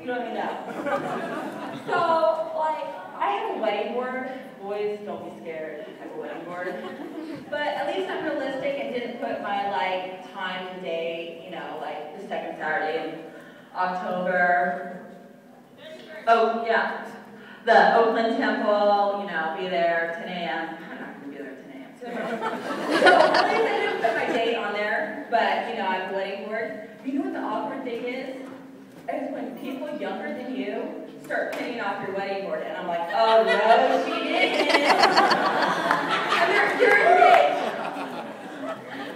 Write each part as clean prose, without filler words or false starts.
You don't even know. So, like, I have a wedding board. Boys, don't be scared. I have a wedding board. But at least I'm realistic and didn't put my, like, time and date, you know, like the second Saturday in October. Oh, yeah. The Oakland Temple, you know, be there 10 a.m. I'm not going to be there at 10 a.m. So at least I didn't put my date on there, but, you know, I have a wedding board. You know what the awkward thing is? Is when people younger than you start pinning off your wedding board, and I'm like, oh no, she didn't. And you're engaged.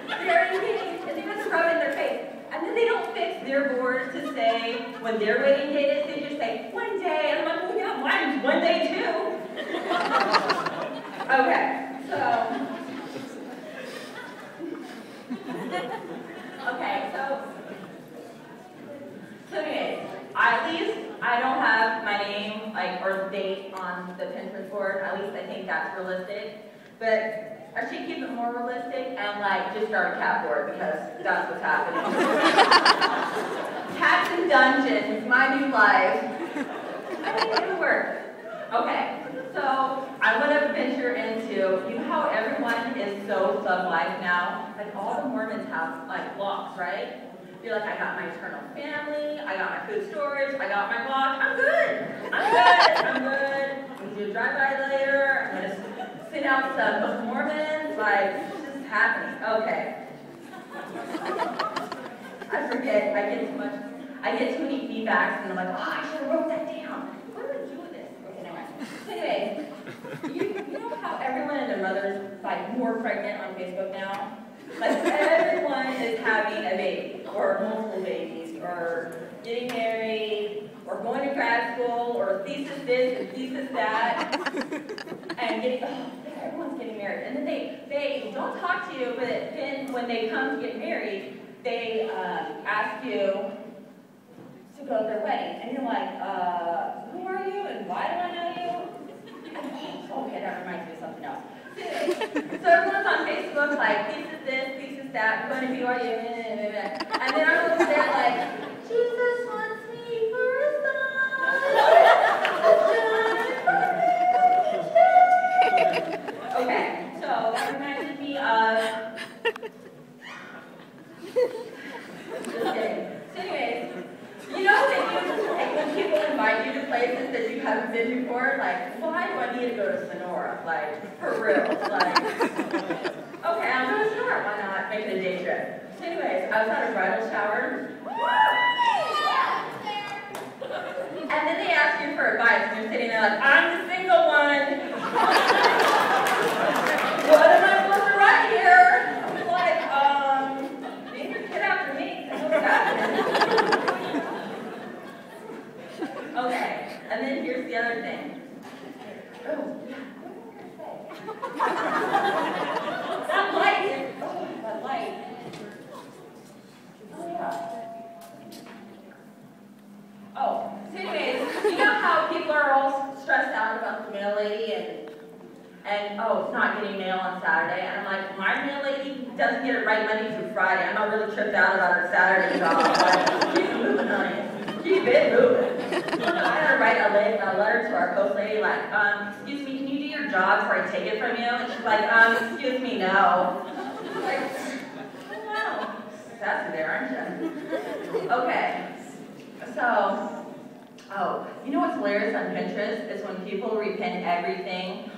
They're engaged, and they have to rub it in their face. And then they don't fix their board to say when their wedding date is, they just say, one day. And I'm like, well, yeah, mine's one day too. Okay, so anyways, at least I don't have my name, like, or date on the Pinterest board. At least I think that's realistic. But I should keep it more realistic and, like, just start a cat board because that's what's happening. Cats and dungeons, my new life. I think it would work. Okay, so I want to venture into, you know how everyone is so sub-life now? Like, all the Mormons have, like, blocks, right? You're like, I got my eternal family, I got my food storage, I got my block, I'm good. I'm good. I'm going to do a drive-by later, I'm going to send out some Mormons, like, this is happening. Okay. I forget, I get too many feedbacks, and I'm like, oh, I should have wrote that down. What do I do with this? Okay, anyway. You know how everyone and their mother's, like, more pregnant on Facebook now? Like, everyone is having a baby, or multiple babies, or getting married, or going to grad school, or thesis this and thesis that, and everyone's getting married. And then they don't talk to you, but then when they come to get married, they ask you to go to their wedding. And you're like, who are you, and why do I know you? And, okay, that reminds me of something else. So everyone's on Facebook like, this is that, we're going to BYU, and then I'm over there like, Jesus wants me for a son. Okay, so that reminded me of, just kidding. So anyways, you know that when people invite you to places that you haven't been before, like, why do I need to go to Sonora? Like, for real. Like, okay, I'm going to Sonora. Why not make it a day trip? So anyways, I was at a bridal shower. And then they ask you for advice, and you're sitting there like, I'm the single one. What am I supposed to write here? I'm like, name your kid after me. That's what's happening. Okay, and then here's the other thing. Oh, that light. Oh, that light. Oh, yeah. Oh, so anyways, you know how people are all stressed out about the mail lady and oh, it's not getting mail on Saturday. And I'm like, my mail lady doesn't get it right Monday through Friday. I'm not really tripped out about her Saturday at all. Like, keep moving, honey. Keep it moving. I had to write a letter to our post lady, like, excuse me, can you do your job before I take it from you? And she's like, excuse me, no. Like, oh, wow. That's there, aren't you? Okay. So, oh, you know what's hilarious on Pinterest is when people repin everything.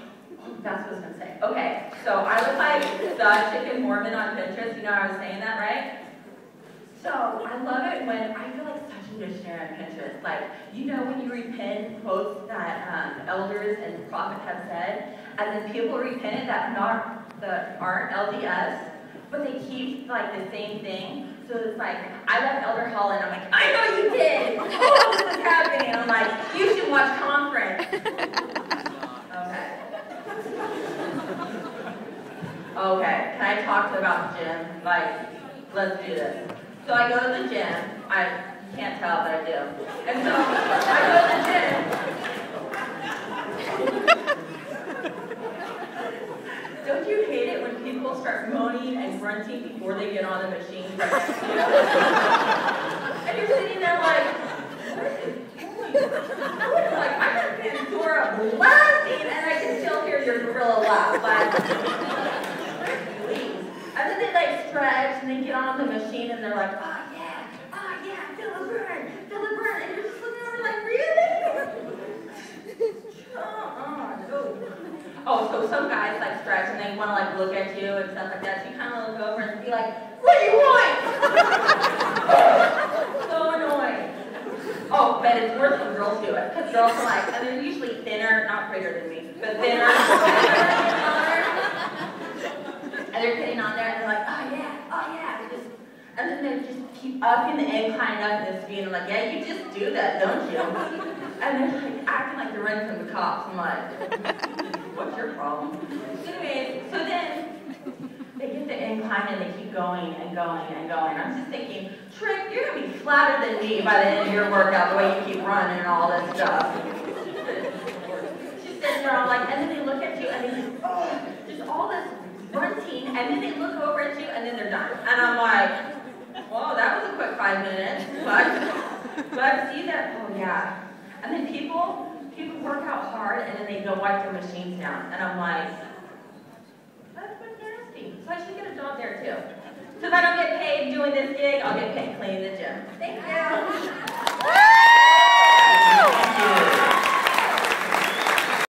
Oh, that's what I was going to say. Okay, so I was like the chicken Mormon on Pinterest. You know how I was saying that, right? So I love it when I feel like such a missionary on Pinterest. Like, you know when you repin quotes that elders and prophets have said, and then people repin it that aren't LDS, but they keep like the same thing. So it's like, I love Elder Holland. I'm like, I know you did. Oh, this is happening. I'm like, you should watch Conference. Okay. Okay. Can I talk about the gym? Like, let's do this. So I go to the gym. I can't tell, but I do. And so I go to the gym. Don't you hate it when people start moaning and grunting before they get on the machine? And you're sitting there like, what Like, I could have been Dora blasting, and I can still hear your gorilla laugh, but please. And then they like stretch, and they get on the machine, and they're like, oh yeah, feel the burn, and you're just looking over like, really? No. Oh, so some guys like stretch, and they want to like look at you and stuff like that, so you kind of look over and be like, what do you want? So annoying. Oh, but it's worse when girls do it, because girls are like, and they're usually thinner, not bigger than me, but thinner. And they're getting on there, and they're like, oh yeah. And then they just keep upping the incline up in the speed, and I'm like, yeah, you just do that, don't you? And they're like acting like they're running from the cops. I'm like, what's your problem? Anyways, so then they get the incline and they keep going and going and going. I'm just thinking, Trick, you're gonna be flatter than me by the end of your workout, the way you keep running and all this stuff. She's sitting there, I'm like, and then they look at you and they just, just all this grunting, and then they look over at you and then they're done. And I'm like, whoa, that was a quick 5 minutes. But see that? Oh yeah. And then people work out hard and then they go wipe their machines down. And I'm like, that's nasty. So I should get a job there too. So if I don't get paid doing this gig, I'll get paid cleaning the gym. Thank you.